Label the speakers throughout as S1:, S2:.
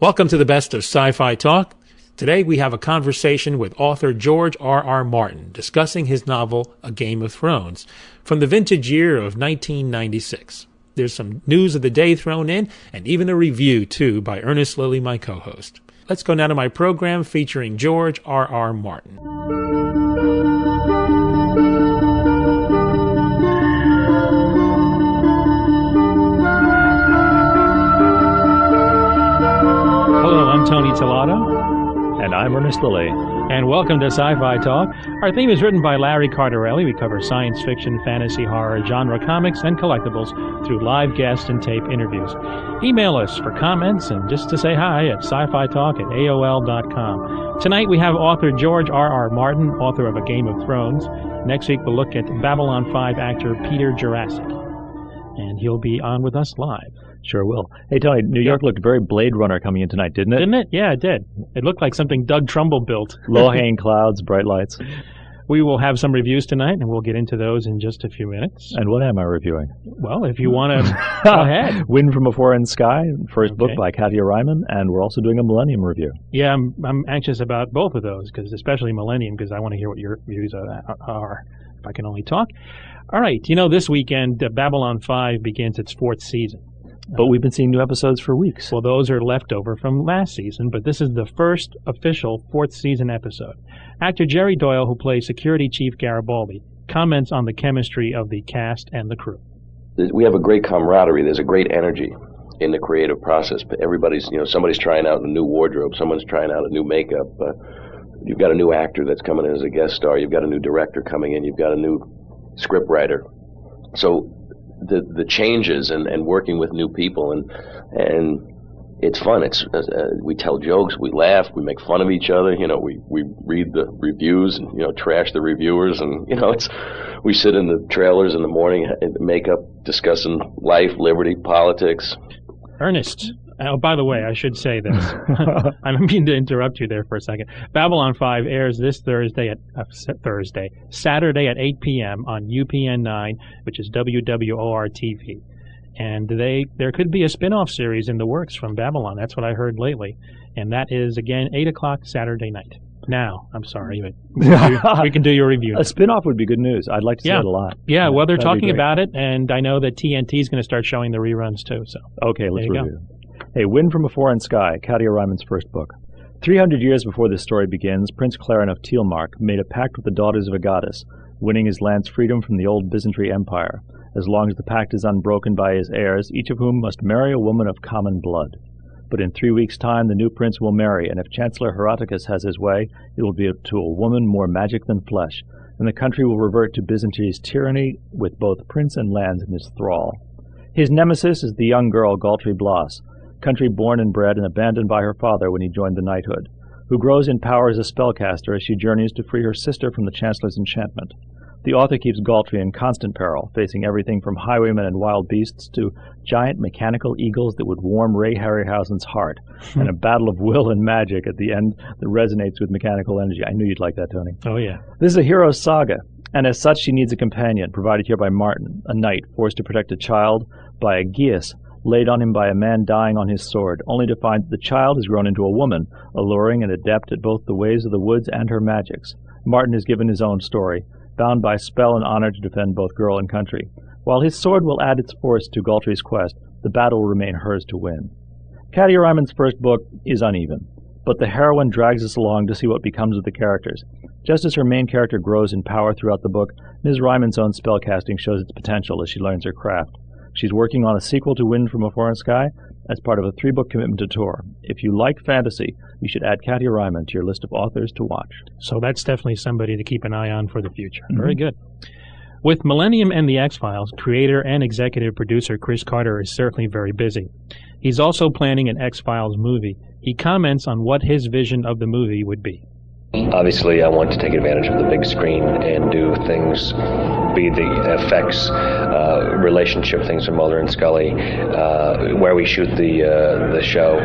S1: Welcome to the best of Sci-Fi Talk. Today we have a conversation with author George R.R. Martin discussing his novel A Game of Thrones from the vintage year of 1996. There's some news of the day thrown in and even a review, too, by Ernest Lilly, my co-host. Let's go now to my program featuring George R.R. Martin. Hello, I'm Tony Tillotto.
S2: And I'm Ernest Lilly.
S1: And welcome to Sci-Fi Talk. Our theme is written by Larry Cardarelli. We cover science fiction, fantasy, horror, genre comics, and collectibles through live guest and tape interviews. Email us for comments and just to say hi at sci-fi-talk@aol.com. Tonight we have author George R.R. Martin, author of A Game of Thrones. Next week we'll look at Babylon 5 actor Peter Jurasik. And he'll be on with us live.
S2: Sure will. Hey, Tony, New York looked very Blade Runner coming in tonight, didn't it?
S1: Didn't it? Yeah, it did. It looked like something Doug Trumbull built.
S2: Low-hanging clouds, bright lights.
S1: We will have some reviews tonight, and we'll get into those in just a few minutes.
S2: And what am I reviewing?
S1: Well, if you want to, go ahead.
S2: Wind from a Foreign Sky, first book by Katia Ryman, and we're also doing a Millennium review.
S1: Yeah, I'm anxious about both of those, because especially Millennium, because I want to hear what your views are, if I can only talk. All right, this weekend, Babylon 5 begins its fourth season.
S2: But we've been seeing new episodes for weeks.
S1: Well, those are leftover from last season, but this is the first official fourth season episode. Actor Jerry Doyle, who plays Security Chief Garibaldi, comments on the chemistry of the cast and the crew.
S3: We have a great camaraderie. There's a great energy in the creative process. Everybody's, somebody's trying out a new wardrobe. Someone's trying out a new makeup. You've got a new actor that's coming in as a guest star. You've got a new director coming in. You've got a new script writer. So the changes and working with new people and it's fun. It's we tell jokes, we laugh, we make fun of each other. We read the reviews and trash the reviewers, and we sit in the trailers in the morning, makeup, discussing life, liberty, politics.
S1: Ernest. Oh, by the way, I should say this. I don't mean to interrupt you there for a second. Babylon 5 airs this Saturday at 8 p.m. on UPN 9, which is WWOR-TV. And there could be a spin-off series in the works from Babylon. That's what I heard lately. And that is, again, 8 o'clock Saturday night. Now, I'm sorry, but we can do your review now.
S2: A spin-off would be good news. I'd like to see it a lot.
S1: Yeah, well, they're talking about it, and I know that TNT is going to start showing the reruns, too. So
S2: okay, let's review. Hey, Wind from a Foreign Sky, Katia Ryman's first book. 300 years before this story begins, Prince Clarin of Tealmark made a pact with the daughters of a goddess, winning his land's freedom from the old Byzantine Empire, as long as the pact is unbroken by his heirs, each of whom must marry a woman of common blood. But in 3 weeks' time, the new prince will marry, and if Chancellor Heroticus has his way, it will be to a woman more magic than flesh, and the country will revert to Byzantine's tyranny with both prince and lands in his thrall. His nemesis is the young girl Galtri Blas, country born and bred and abandoned by her father when he joined the knighthood, who grows in power as a spellcaster as she journeys to free her sister from the Chancellor's enchantment. The author keeps Galtri in constant peril, facing everything from highwaymen and wild beasts to giant mechanical eagles that would warm Ray Harryhausen's heart, and a battle of will and magic at the end that resonates with mechanical energy. I knew you'd like that, Tony.
S1: Oh, yeah.
S2: This is a hero's saga, and as such she needs a companion, provided here by Martin, a knight forced to protect a child by a geas laid on him by a man dying on his sword, only to find that the child has grown into a woman, alluring and adept at both the ways of the woods and her magics. Martin is given his own story, bound by spell and honor to defend both girl and country. While his sword will add its force to Galtri's quest, the battle will remain hers to win. Katia Ryman's first book is uneven, but the heroine drags us along to see what becomes of the characters. Just as her main character grows in power throughout the book, Ms. Ryman's own spellcasting shows its potential as she learns her craft. She's working on a sequel to Wind from a Foreign Sky as part of a 3-book commitment to tour. If you like fantasy, you should add Katia Ryman to your list of authors to watch.
S1: So that's definitely somebody to keep an eye on for the future. Mm-hmm. Very good. With Millennium and the X-Files, creator and executive producer Chris Carter is certainly very busy. He's also planning an X-Files movie. He comments on what his vision of the movie would be.
S3: Obviously, I want to take advantage of the big screen and do things, be the effects, relationship things with Mulder and Scully, where we shoot the show.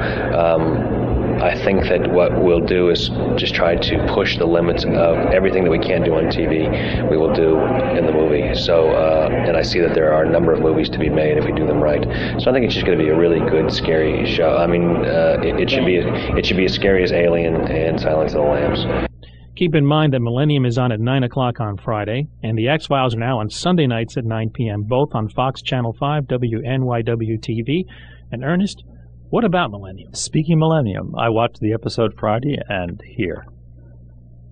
S4: I think that what we'll do is just try to push the limits of everything that we can do on TV, we will do in the movie. So, and I see that there are a number of movies to be made if we do them right. So I think it's just going to be a really good, scary show. I mean, it should be as scary as Alien and Silence of the Lambs.
S1: Keep in mind that Millennium is on at 9 o'clock on Friday, and the X-Files are now on Sunday nights at 9 p.m., both on Fox Channel 5, WNYW-TV. And Ernest, what about Millennium?
S2: Speaking Millennium, I watched the episode Friday, and here.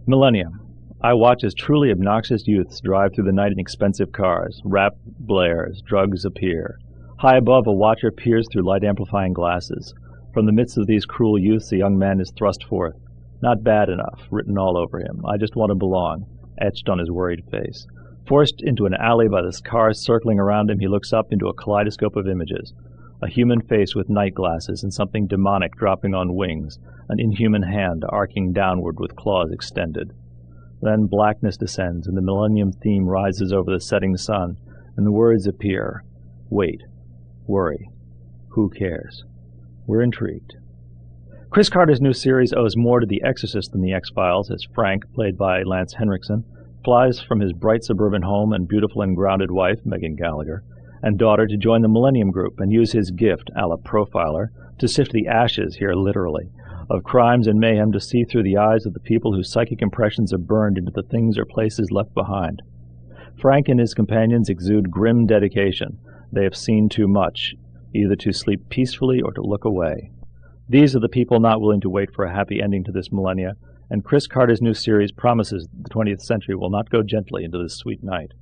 S2: Millennium. I watch as truly obnoxious youths drive through the night in expensive cars. Rap blares, drugs appear. High above, a watcher peers through light-amplifying glasses. From the midst of these cruel youths, a young man is thrust forth. Not bad enough, written all over him. I just want to belong, etched on his worried face. Forced into an alley by the cars circling around him, he looks up into a kaleidoscope of images. A human face with night glasses and something demonic dropping on wings, an inhuman hand arcing downward with claws extended. Then blackness descends, and the Millennium theme rises over the setting sun, and the words appear. Wait. Worry. Who cares? We're intrigued. Chris Carter's new series owes more to The Exorcist than The X-Files, as Frank, played by Lance Henriksen, flies from his bright suburban home and beautiful and grounded wife, Megan Gallagher, and daughter to join the Millennium Group and use his gift, a la profiler, to sift the ashes, here literally, of crimes and mayhem to see through the eyes of the people whose psychic impressions are burned into the things or places left behind. Frank and his companions exude grim dedication. They have seen too much, either to sleep peacefully or to look away. These are the people not willing to wait for a happy ending to this millennia, and Chris Carter's new series promises that the 20th century will not go gently into this sweet night.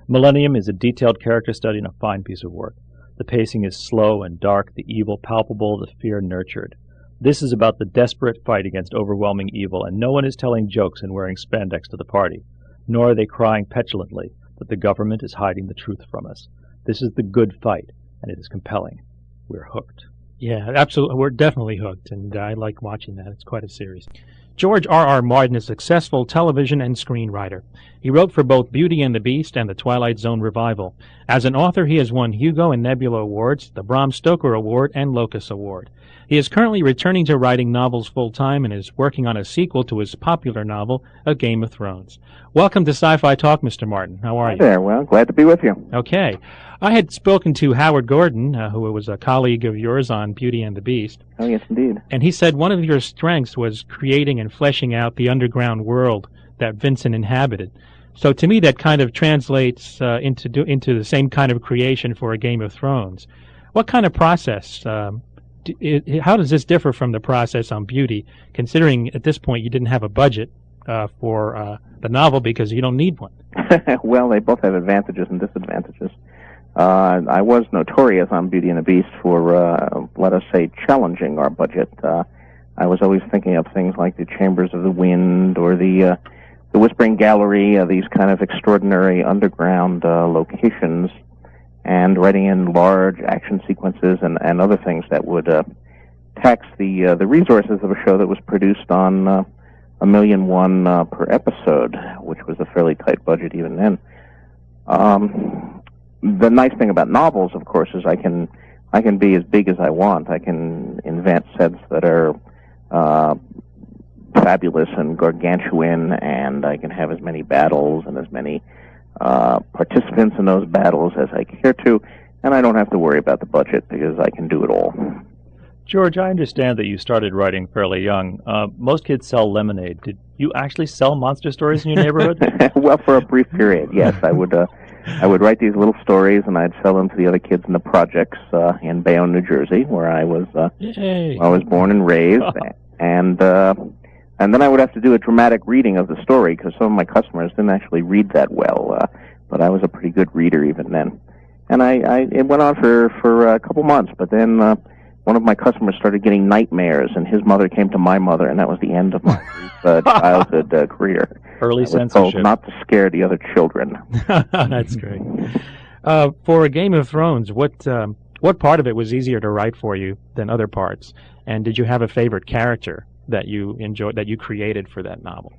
S2: Millennium is a detailed character study and a fine piece of work. The pacing is slow and dark, the evil palpable, the fear nurtured. This is about the desperate fight against overwhelming evil, and no one is telling jokes and wearing spandex to the party, nor are they crying petulantly that the government is hiding the truth from us. This is the good fight, and it is compelling. We're hooked.
S1: Yeah, absolutely. We're definitely hooked, and I like watching that. It's quite a series. George R.R. Martin is a successful television and screenwriter. He wrote for both Beauty and the Beast and the Twilight Zone revival. As an author, he has won Hugo and Nebula Awards, the Bram Stoker Award, and Locus Award. He is currently returning to writing novels full-time and is working on a sequel to his popular novel, A Game of Thrones. Welcome to Sci-Fi Talk, Mr. Martin. How are you?
S5: Hi there. Well, glad to be with you.
S1: Okay. I had spoken to Howard Gordon, who was a colleague of yours on Beauty and the Beast.
S5: Oh, yes, indeed.
S1: And he said one of your strengths was creating and fleshing out the underground world that Vincent inhabited. So to me, that kind of translates into the same kind of creation for A Game of Thrones. What kind of process? How does this differ from the process on Beauty, considering at this point you didn't have a budget for the novel because you don't need one?
S5: Well, they both have advantages and disadvantages. I was notorious on Beauty and the Beast for, let us say, challenging our budget. I was always thinking of things like the Chambers of the Wind or the Whispering Gallery, these kind of extraordinary underground locations, and writing in large action sequences and other things that would tax the resources of a show that was produced on $1.1 million per episode, which was a fairly tight budget even then. The nice thing about novels, of course, is I can be as big as I want. I can invent sets that are fabulous and gargantuan, and I can have as many battles and as many participants in those battles as I care to, and I don't have to worry about the budget because I can do it all.
S2: George, I understand that you started writing fairly young. Most kids sell lemonade. Did you actually sell monster stories in your neighborhood?
S5: Well, for a brief period, yes. I would write these little stories, and I'd sell them to the other kids in the projects in Bayonne, New Jersey, where I was born and raised. And then I would have to do a dramatic reading of the story because some of my customers didn't actually read that well. But I was a pretty good reader even then. And it went on for a couple months, but then one of my customers started getting nightmares, and his mother came to my mother, and that was the end of my childhood career.
S2: Early censorship.
S5: I was told not to scare the other children.
S1: That's great. For A Game of Thrones, what part of it was easier to write for you than other parts? And did you have a favorite character that you enjoyed, that you created for that novel?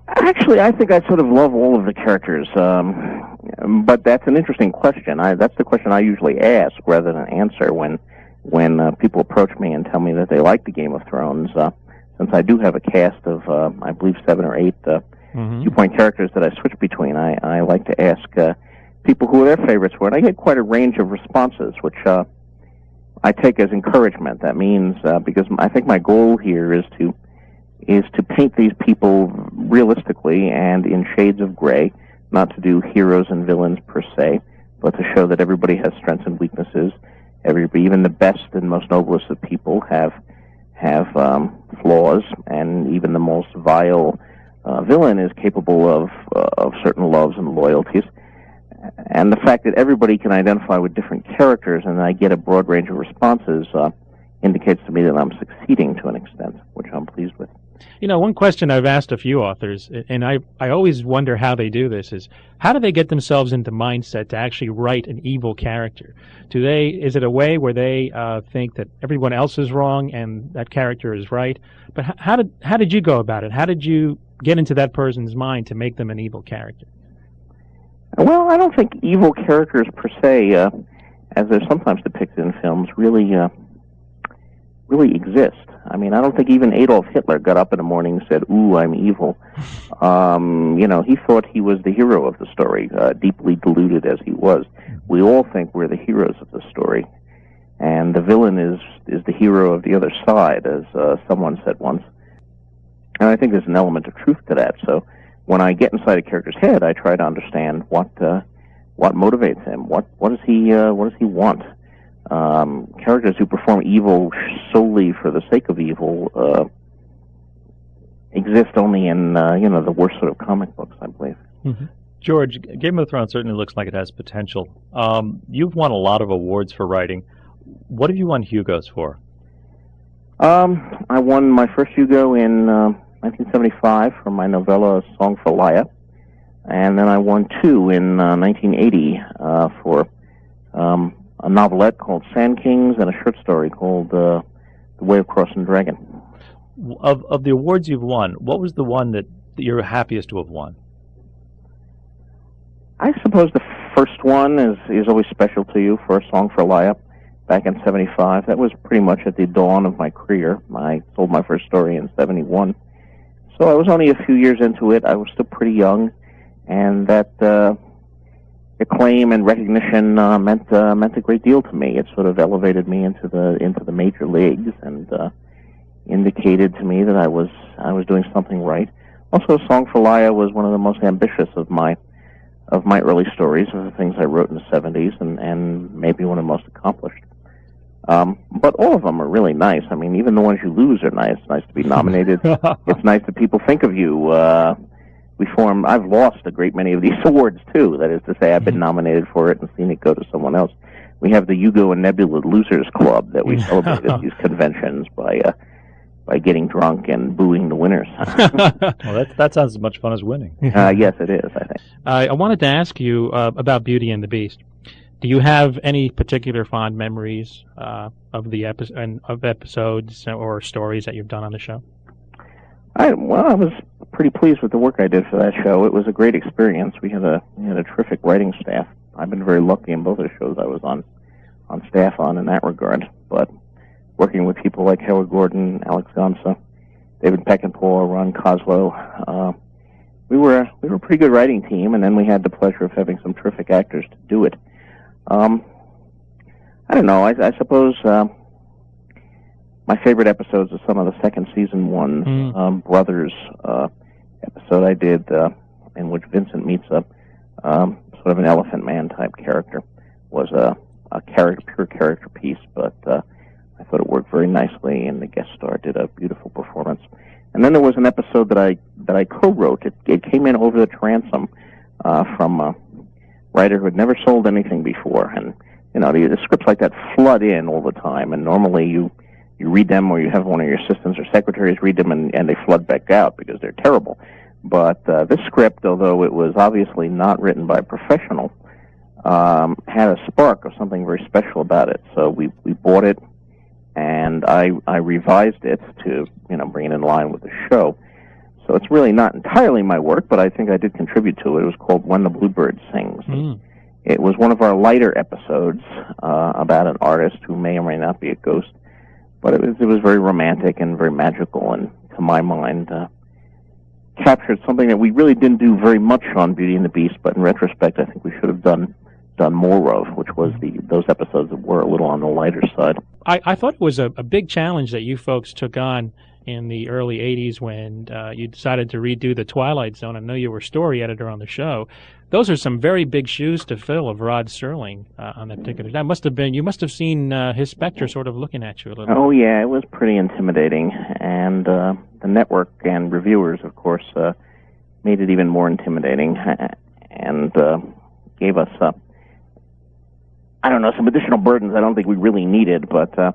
S5: Actually, I think I sort of love all of the characters, but that's an interesting question. That's the question I usually ask rather than answer when when people approach me and tell me that they like the Game of Thrones, since I do have a cast of, I believe, 7 or 8 viewpoint characters that I switch between, I like to ask people who their favorites were, and I get quite a range of responses, which I take as encouragement. That means, because I think my goal here is to paint these people realistically and in shades of gray, not to do heroes and villains per se, but to show that everybody has strengths and weaknesses. Even the best and most noblest of people have flaws, and even the most vile villain is capable of certain loves and loyalties. And the fact that everybody can identify with different characters and I get a broad range of responses indicates to me that I'm succeeding to an extent, which I'm pleased with.
S2: You know, one question I've asked a few authors, and I always wonder how they do this, is how do they get themselves into mindset to actually write an evil character? Is it a way where they think that everyone else is wrong and that character is right? But how did you go about it? How did you get into that person's mind to make them an evil character?
S5: Well, I don't think evil characters per se, as they're sometimes depicted in films, really exist. I mean, I don't think even Adolf Hitler got up in the morning and said, "Ooh, I'm evil." He thought he was the hero of the story, deeply deluded as he was. We all think we're the heroes of the story, and the villain is the hero of the other side, as someone said once. And I think there's an element of truth to that. So when I get inside a character's head, I try to understand what motivates him. What does he want? Characters who perform evil solely for the sake of evil exist only in the worst sort of comic books, I believe.
S2: Mm-hmm. George, Game of Thrones certainly looks like it has potential. You've won a lot of awards for writing. What have you won Hugos for?
S5: I won my first Hugo in 1975 for my novella Song for Laia, and then I won 2 in 1980 for a novelette called Sand Kings and a short story called The Way of Crossing Dragon.
S2: Of the awards you've won, what was the one that you're happiest to have won?
S5: I suppose the first one is always special to you, for A Song for Laia, back in 75. That was pretty much at the dawn of my career. I sold my first story in 71. So I was only a few years into it. I was still pretty young, and that acclaim and recognition meant a great deal to me. It sort of elevated me into the major leagues and indicated to me that I was doing something right. Also, A Song for Laia was one of the most ambitious of my early stories, of the things I wrote in the 70s, and maybe one of the most accomplished. But all of them are really nice. I mean, even the ones you lose are nice. It's nice to be nominated. It's nice that people think of you. I've lost a great many of these awards, too. That is to say, I've been nominated for it and seen it go to someone else. We have the Hugo and Nebula Losers Club that we celebrate at these conventions by getting drunk and booing the winners.
S2: Well, that sounds as much fun as winning.
S5: Yes, it is, I think.
S2: I wanted to ask you about Beauty and the Beast. Do you have any particular fond memories of episodes or stories that you've done on the show?
S5: I was pretty pleased with the work I did for that show. It was a great experience. We had a terrific writing staff. I've been very lucky in both of the shows I was on staff on in that regard. But working with people like Howard Gordon, Alex Gonsa, David Peckinpah, Ron Coslow, we were a pretty good writing team, and then we had the pleasure of having some terrific actors to do it. I don't know. I suppose my favorite episodes are some of the second season ones. Brothers episode I did in which Vincent meets a sort of an Elephant Man type character was a pure character piece, but I thought it worked very nicely, and the guest star did a beautiful performance. And then there was an episode that I co-wrote. It came in over the transom from a writer who had never sold anything before, and the scripts like that flood in all the time, and normally you read them, or you have one of your assistants or secretaries read them, and they flood back out because they're terrible. But this script, although it was obviously not written by a professional, had a spark of something very special about it. So we bought it, and I revised it to bring it in line with the show. So it's really not entirely my work, but I think I did contribute to it. It was called When the Bluebird Sings. It was one of our lighter episodes about an artist who may or may not be a ghost, but it was very romantic and very magical, and to my mind, captured something that we really didn't do very much on Beauty and the Beast, but in retrospect, I think we should have done more of, which was those episodes that were a little on the lighter side.
S6: I thought it was a big challenge that you folks took on in the early 80s when you decided to redo the Twilight Zone. I know you were story editor on the show. Those are some very big shoes to fill of Rod Serling on that particular. You must have seen his specter sort of looking at you a little.
S5: Oh yeah, it was pretty intimidating, and the network and reviewers, of course, made it even more intimidating, and gave us some additional burdens I don't think we really needed, but the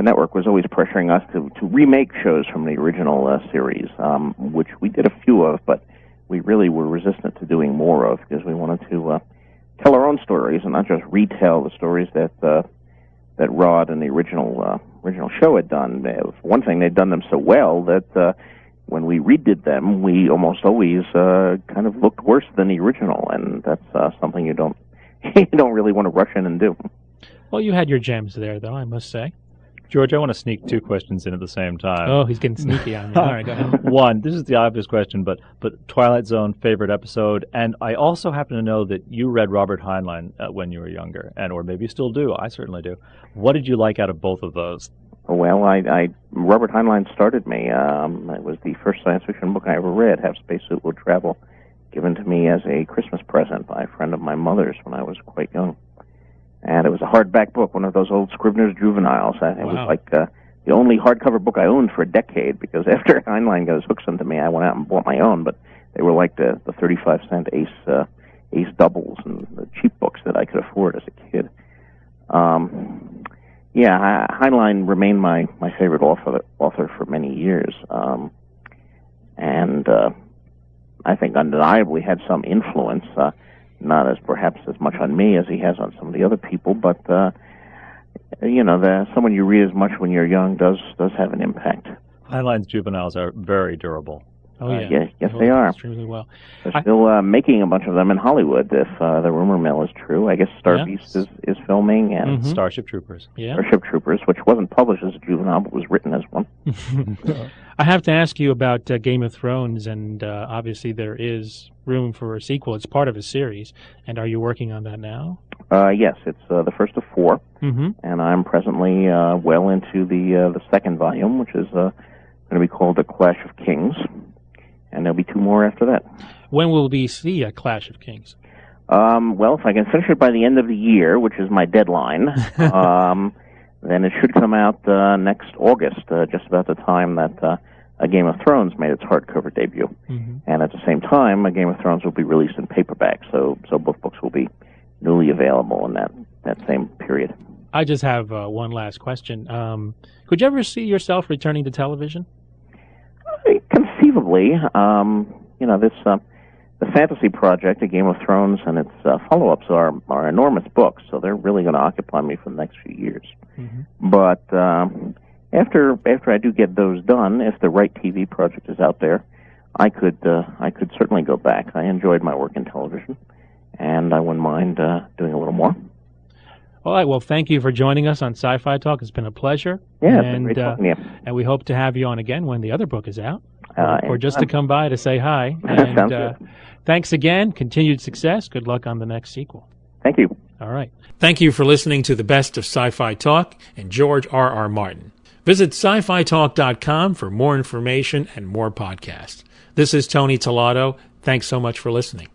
S5: network was always pressuring us to remake shows from the original series, which we did a few of, but we really were resistant to doing more of because we wanted to tell our own stories and not just retell the stories that Rod and the original show had done. One thing, they'd done them so well that when we redid them, we almost always kind of looked worse than the original, and that's something you don't really want to rush in and do.
S6: Well, you had your gems there, though, I must say.
S2: George, I want to sneak two questions in at the same time.
S6: Oh, he's getting sneaky on me. All right, go ahead.
S2: One, this is the obvious question, but Twilight Zone, favorite episode, and I also happen to know that you read Robert Heinlein when you were younger, or maybe you still do. I certainly do. What did you like out of both of those?
S5: Well, Robert Heinlein started me. It was the first science fiction book I ever read, Have Spacesuit Will Travel, given to me as a Christmas present by a friend of my mother's when I was quite young. And it was a hardback book, one of those old Scribner's Juveniles. It was like the only hardcover book I owned for a decade, because after Heinlein got his hooks into me, I went out and bought my own, but they were like the 35-cent Ace doubles and the cheap books that I could afford as a kid. Heinlein remained my favorite author for many years, and I think undeniably had some influence, not as perhaps as much on me as he has on some of the other people, but someone you read as much when you're young does have an impact.
S2: Heinlein's juveniles are very durable.
S6: Oh yeah,
S5: yes they are.
S6: Extremely well.
S5: They're still making a bunch of them in Hollywood, if the rumor mill is true. I guess Star Beast is filming, and
S2: Starship Troopers.
S6: Yeah,
S5: Starship Troopers, which wasn't published as a juvenile, but was written as one.
S6: I have to ask you about Game of Thrones, and obviously there is room for a sequel. It's part of a series, and are you working on that now?
S5: Yes, it's the first of 4, and I'm presently well into the second volume, which is going to be called The Clash of Kings, and there'll be 2 more after that.
S6: When will we see a Clash of Kings?
S5: Well, if I can finish it by the end of the year, which is my deadline, then it should come out next August, just about the time that A Game of Thrones made its hardcover debut. And at the same time, A Game of Thrones will be released in paperback, so both books will be newly available in that same period.
S6: I just have one last question. Could you ever see yourself returning to television?
S5: Conceivably. The fantasy project, A Game of Thrones, and its follow-ups are enormous books, so they're really going to occupy me for the next few years. But after I do get those done, if the right TV project is out there, I could certainly go back. I enjoyed my work in television, and I wouldn't mind doing a little more.
S6: All right. Well, thank you for joining us on Sci-Fi Talk. It's been a pleasure.
S5: Yeah, it's been great talking to you.
S6: And we hope to have you on again when the other book is out, or just to come by to say hi. And
S5: sounds good.
S6: Thanks again. Continued success. Good luck on the next sequel.
S5: Thank you.
S6: All right.
S1: Thank you for listening to the best of Sci-Fi Talk and George R.R. Martin. Visit sci-fi-talk.com for more information and more podcasts. This is Tony Tellado. Thanks so much for listening.